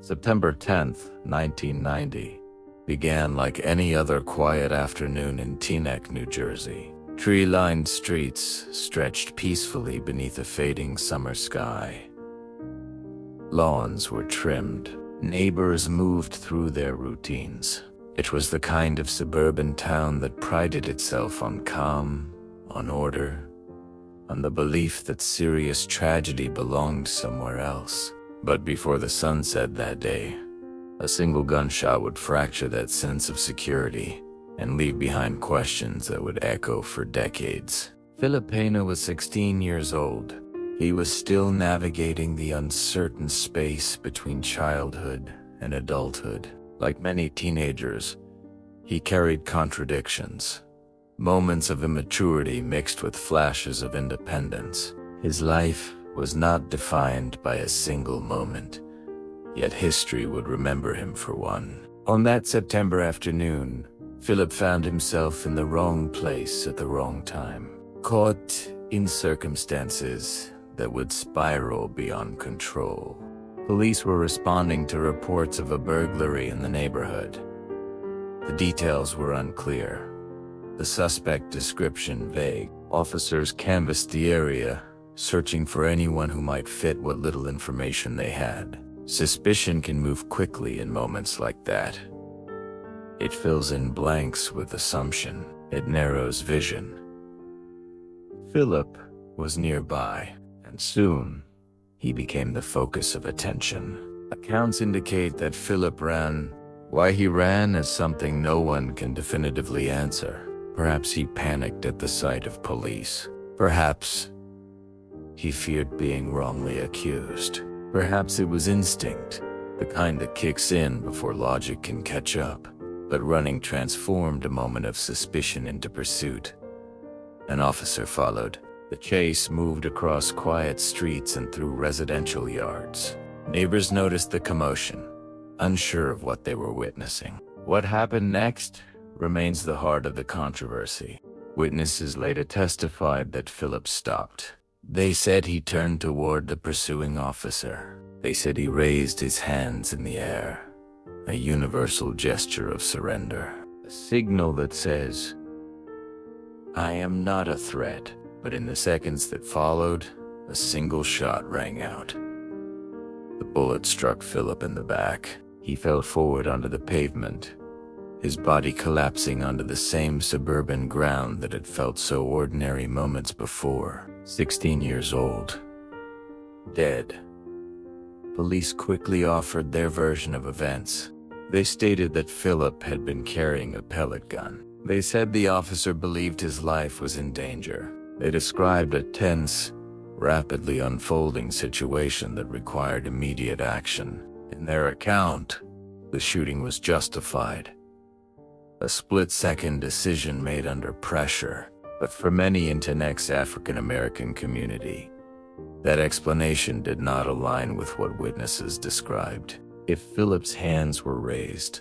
September 10th, 1990, began like any other quiet afternoon in Teaneck, New Jersey. Tree-lined streets stretched peacefully beneath a fading summer sky. Lawns were trimmed. Neighbors moved through their routines. It was the kind of suburban town that prided itself on calm, on order, on the belief that serious tragedy belonged somewhere else. But before the sun set that day, a single gunshot would fracture that sense of security and leave behind questions that would echo for decades. Phillip Pannell was 16 years old. He was still navigating the uncertain space between childhood and adulthood. Like many teenagers, he carried contradictions, moments of immaturity mixed with flashes of independence. His life was not defined by a single moment, yet history would remember him for one. On that September afternoon, Phillip found himself in the wrong place at the wrong time, caught in circumstances that would spiral beyond control. Police were responding to reports of a burglary in the neighborhood. The details were unclear, the suspect description vague. Officers canvassed the area, searching for anyone who might fit what little information they had. Suspicion can move quickly in moments like that. It fills in blanks with assumption. It narrows vision. Phillip was nearby, and soon he became the focus of attention. Accounts indicate that Phillip ran. Why he ran is something no one can definitively answer. Perhaps he panicked at the sight of police. Perhaps he feared being wrongly accused. Perhaps it was instinct, the kind that kicks in before logic can catch up. But running transformed a moment of suspicion into pursuit. An officer followed. The chase moved across quiet streets and through residential yards. Neighbors noticed the commotion, unsure of what they were witnessing. What happened next remains the heart of the controversy. Witnesses later testified that Phillip stopped. They said he turned toward the pursuing officer. They said he raised his hands in the air, a universal gesture of surrender, a signal that says, "I am not a threat." But in the seconds that followed, a single shot rang out. The bullet struck Phillip in the back. He fell forward onto the pavement, his body collapsing onto the same suburban ground that had felt so ordinary moments before. 16 years old. Dead. Police quickly offered their version of events. They stated that Phillip had been carrying a pellet gun. They said the officer believed his life was in danger. They described a tense, rapidly unfolding situation that required immediate action. In their account, the shooting was justified. A split-second decision made under pressure. But for many in Teaneck's African-American community, that explanation did not align with what witnesses described. If Phillip's hands were raised,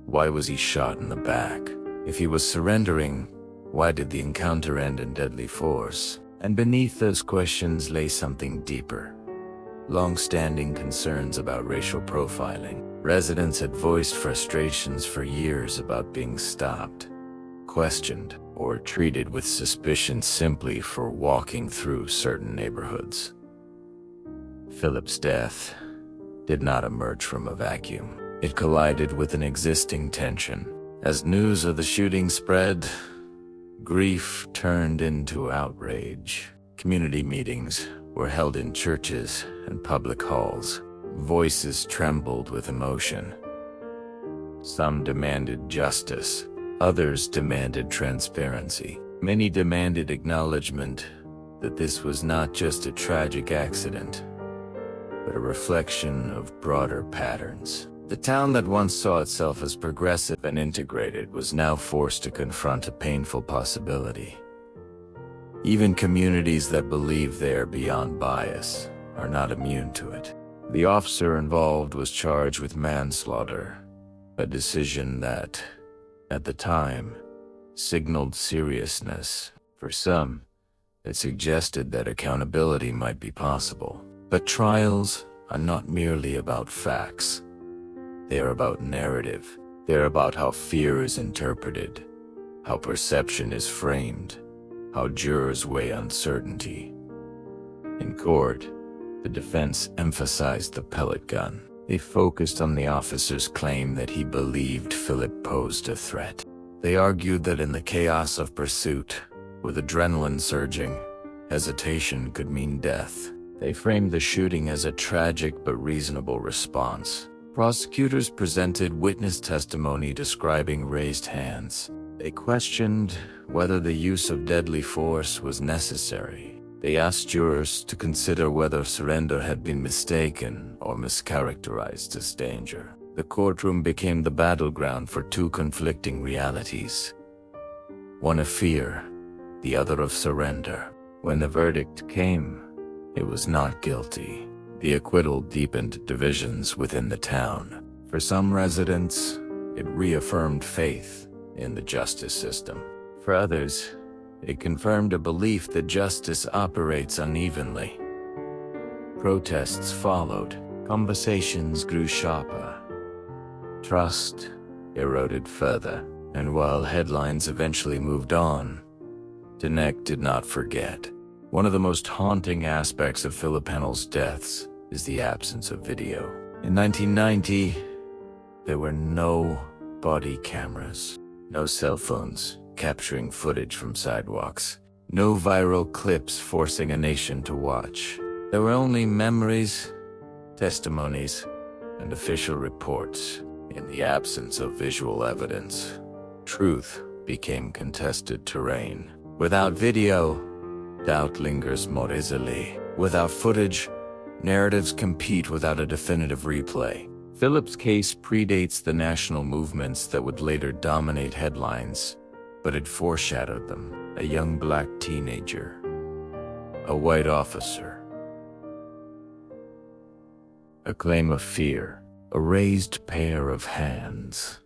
why was he shot in the back? If he was surrendering, why did the encounter end in deadly force? And beneath those questions lay something deeper. Long-standing concerns about racial profiling. Residents had voiced frustrations for years about being stopped, questioned, or treated with suspicion simply for walking through certain neighborhoods. Phillip's death did not emerge from a vacuum. It collided with an existing tension. As news of the shooting spread, grief turned into outrage. Community meetings were held in churches and public halls. Voices trembled with emotion. Some demanded justice. Others demanded transparency. Many demanded acknowledgement that this was not just a tragic accident, but a reflection of broader patterns. The town that once saw itself as progressive and integrated was now forced to confront a painful possibility. Even communities that believe they are beyond bias are not immune to it. The officer involved was charged with manslaughter, a decision that, at the time, signaled seriousness. For some, it suggested that accountability might be possible. But trials are not merely about facts. They are about narrative. They're about how fear is interpreted, how perception is framed, how jurors weigh uncertainty. In court, the defense emphasized the pellet gun. They focused on the officer's claim that he believed Phillip posed a threat. They argued that in the chaos of pursuit, with adrenaline surging, hesitation could mean death. They framed the shooting as a tragic but reasonable response. Prosecutors presented witness testimony describing raised hands. They questioned whether the use of deadly force was necessary. They asked jurors to consider whether surrender had been mistaken or mischaracterized as danger. The courtroom became the battleground for two conflicting realities. One of fear, the other of surrender. When the verdict came, it was not guilty. The acquittal deepened divisions within the town. For some residents, it reaffirmed faith in the justice system. For others, it confirmed a belief that justice operates unevenly. Protests followed. Conversations grew sharper. Trust eroded further. And while headlines eventually moved on, Teaneck did not forget. One of the most haunting aspects of Phillip Pannell's deaths is the absence of video. In 1990, there were no body cameras, no cell phones capturing footage from sidewalks, no viral clips forcing a nation to watch. There were only memories, testimonies, and official reports. In the absence of visual evidence, truth became contested terrain. Without video, doubt lingers more easily. Without footage, narratives compete without a definitive replay. Phillip's case predates the national movements that would later dominate headlines, but it foreshadowed them. A young black teenager, a white officer, a claim of fear, a raised pair of hands.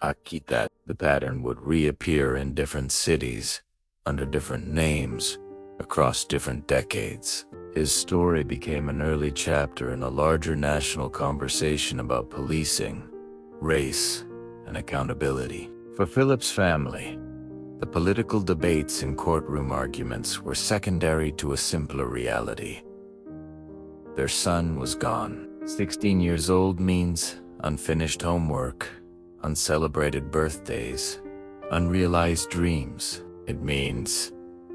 Acquittal. The pattern would reappear in different cities, under different names, across different decades. His story became an early chapter in a larger national conversation about policing, race, and accountability. For Phillip's family, the political debates and courtroom arguments were secondary to a simpler reality. Their son was gone. 16 years old means unfinished homework, uncelebrated birthdays, unrealized dreams. It means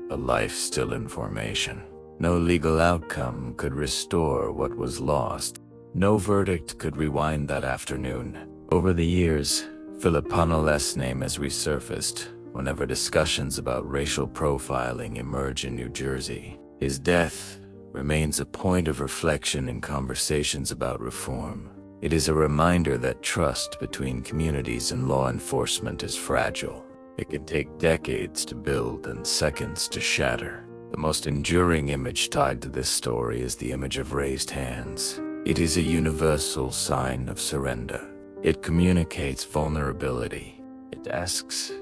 a life still in formation. No legal outcome could restore what was lost. No verdict could rewind that afternoon. Over the years, Phillip Pannell's name has resurfaced whenever discussions about racial profiling emerge in New Jersey. His death remains a point of reflection in conversations about reform. It is a reminder that trust between communities and law enforcement is fragile. It can take decades to build and seconds to shatter. The most enduring image tied to this story is the image of raised hands. It is a universal sign of surrender. It communicates vulnerability. It asks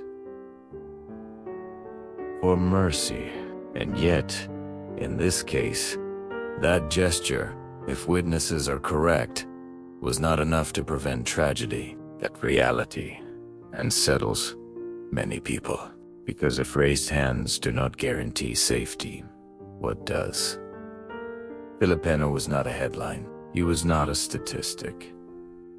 for mercy. And yet, in this case, that gesture, if witnesses are correct, was not enough to prevent tragedy. That reality unsettles many people. Because if raised hands do not guarantee safety, what does? Phillip Pannell was not a headline. He was not a statistic.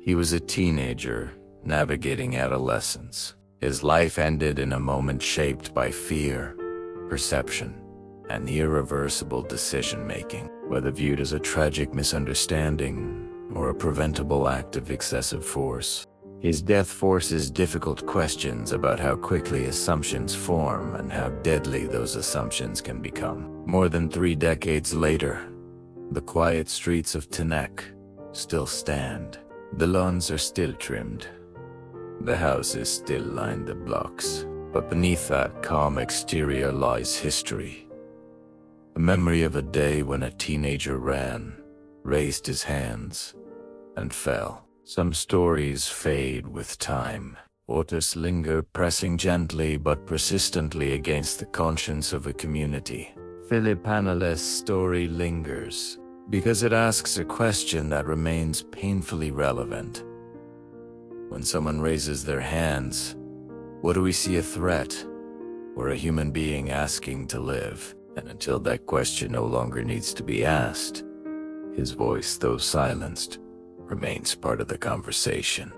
He was a teenager navigating adolescence. His life ended in a moment shaped by fear, perception, and irreversible decision-making. Whether viewed as a tragic misunderstanding or a preventable act of excessive force, his death forces difficult questions about how quickly assumptions form and how deadly those assumptions can become. More than 3 decades later, the quiet streets of Teaneck still stand. The lawns are still trimmed. The houses still line the blocks. But beneath that calm exterior lies history. A memory of a day when a teenager ran, raised his hands, and fell. Some stories fade with time. Others linger, pressing gently but persistently against the conscience of a community. Phillip Pannell's story lingers, because it asks a question that remains painfully relevant. When someone raises their hands, what do we see, a threat or a human being asking to live? And until that question no longer needs to be asked, his voice, though silenced, remains part of the conversation.